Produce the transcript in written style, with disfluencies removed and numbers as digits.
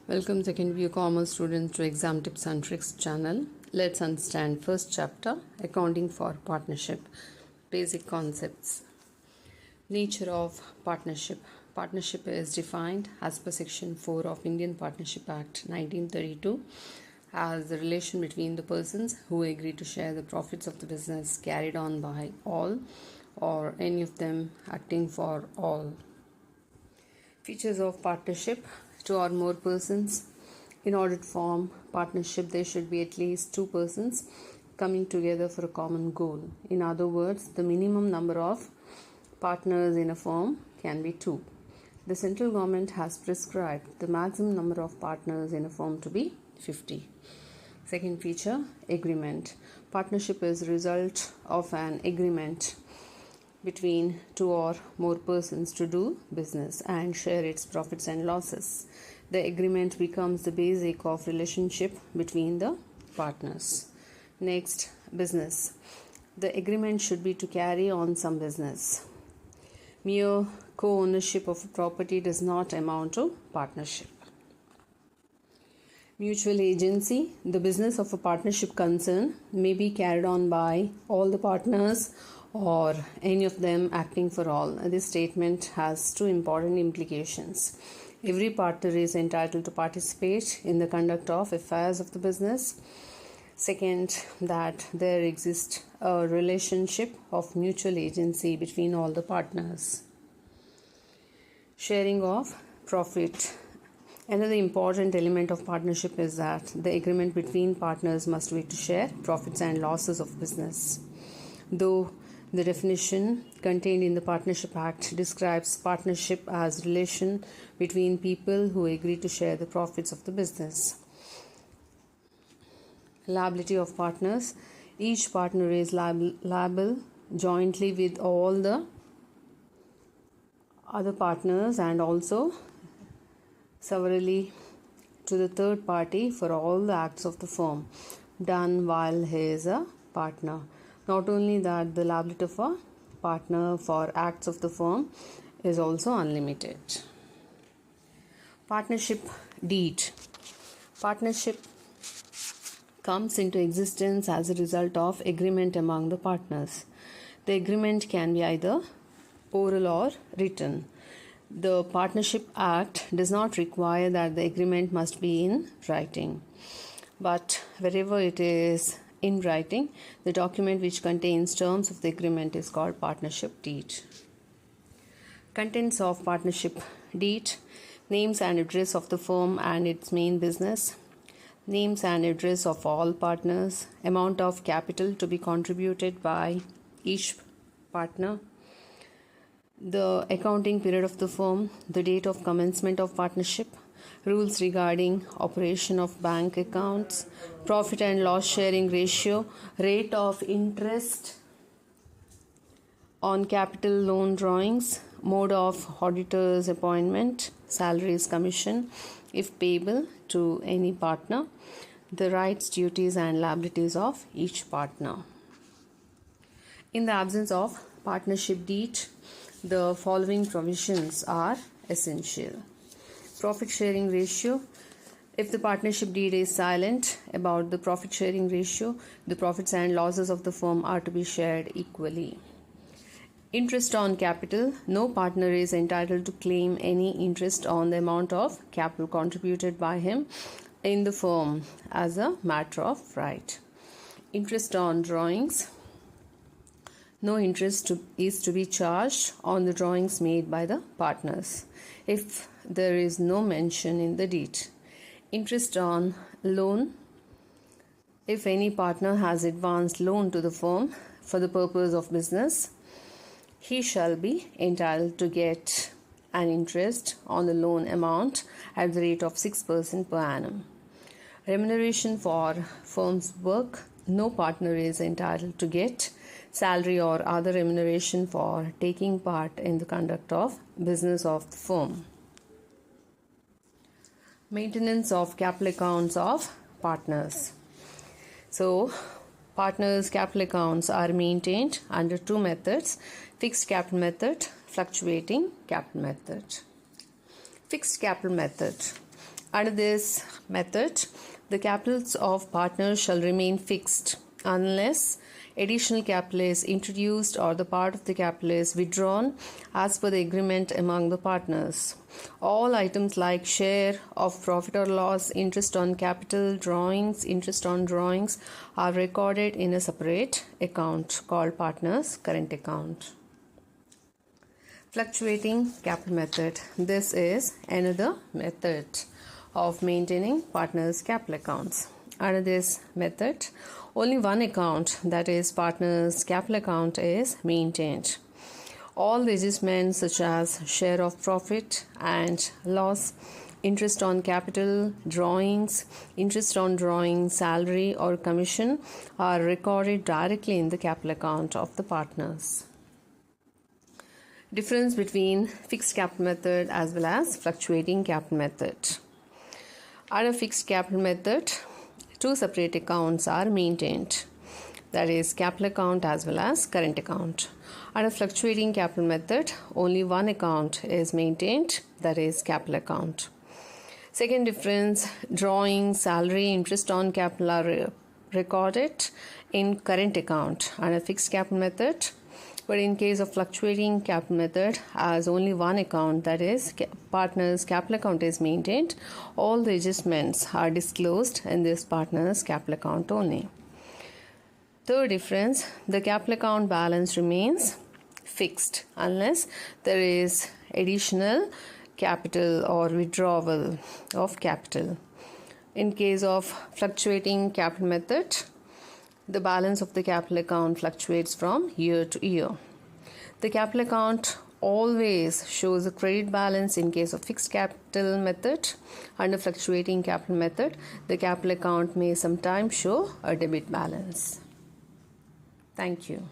Welcome second view commerce students to exam tips and tricks channel. Let's understand first chapter accounting for partnership. Basic concepts. Nature of partnership. Partnership is defined as per section 4 of Indian Partnership Act 1932 as the relation between the persons who agree to share the profits of the business carried on by all or any of them acting for all. Features of partnership: two or more persons. In order to form partnership, there should be at least two persons coming together for a common goal. In other words, the minimum number of partners in a firm can be two. The central government has prescribed the maximum number of partners in a firm to be 50. Second feature, agreement. Partnership is a result of an agreement between two or more persons to do business and share its profits and losses. The agreement becomes the basic of relationship between the partners. Next, business. The agreement should be to carry on some business. Mere co-ownership of a property does not amount to partnership. Mutual agency. The business of a partnership concern may be carried on by all the partners or any of them acting for all. This statement has two important implications. Every partner is entitled to participate in the conduct of affairs of the business. Second, that there exists a relationship of mutual agency between all the partners. Sharing of profit. Another important element of partnership is that the agreement between partners must be to share profits and losses of business. Though the definition contained in the Partnership Act describes partnership as relation between people who agree to share the profits of the business. Liability of partners. Each partner is liable jointly with all the other partners and also severally to the third party for all the acts of the firm done while he is a partner. Not only that, the liability of a partner for acts of the firm is also unlimited. Partnership deed. Partnership comes into existence as a result of agreement among the partners. The agreement can be either oral or written. The Partnership Act does not require that the agreement must be in writing, but wherever it is in writing, the document which contains terms of the agreement is called partnership deed. Contents of partnership deed: names and address of the firm and its main business, names and address of all partners, amount of capital to be contributed by each partner, the accounting period of the firm, the date of commencement of partnership, rules regarding operation of bank accounts, profit and loss sharing ratio, rate of interest on capital loan drawings, mode of auditor's appointment, salaries, commission if payable to any partner, the rights, duties and liabilities of each partner. In the absence of partnership deed, the following provisions are essential. Profit sharing ratio. If the partnership deed is silent about the profit sharing ratio, the profits and losses of the firm are to be shared equally. Interest on capital. No partner is entitled to claim any interest on the amount of capital contributed by him in the firm as a matter of right. Interest on drawings. No interest is to be charged on the drawings made by the partners if there is no mention in the deed. Interest on loan. If any partner has advanced loan to the firm for the purpose of business, he shall be entitled to get an interest on the loan amount at the rate of 6% per annum. Remuneration for firm's work. No partner is entitled to get salary or other remuneration for taking part in the conduct of business of the firm. Maintenance of capital accounts of partners. So, partners' capital accounts are maintained under two methods: fixed capital method, fluctuating capital method. Fixed capital method. Under this method, the capitals of partners shall remain fixed unless additional capital is introduced or the part of the capital is withdrawn as per the agreement among the partners. All items like share of profit or loss, interest on capital, drawings, interest on drawings are recorded in a separate account called partners' current account. Fluctuating capital method. This is another method of maintaining partners' capital accounts. Under this method, only one account, that is partners' capital account, is maintained. All the adjustments such as share of profit and loss, interest on capital, drawings, interest on drawings, salary or commission are recorded directly in the capital account of the partners. Difference between fixed capital method as well as fluctuating capital method. Under fixed capital method, two separate accounts are maintained, that is capital account as well as current account. Under fluctuating capital method, only one account is maintained, that is capital account. Second difference, drawing, salary, interest on capital are recorded in current account under fixed capital method. But in case of fluctuating capital method, as only one account, that is partners' capital account, is maintained, all the adjustments are disclosed in this partners' capital account only. Third difference, the capital account balance remains fixed unless there is additional capital or withdrawal of capital. In case of fluctuating capital method, the balance of the capital account fluctuates from year to year. The capital account always shows a credit balance in case of fixed capital method. Under fluctuating capital method, the capital account may sometimes show a debit balance. Thank you.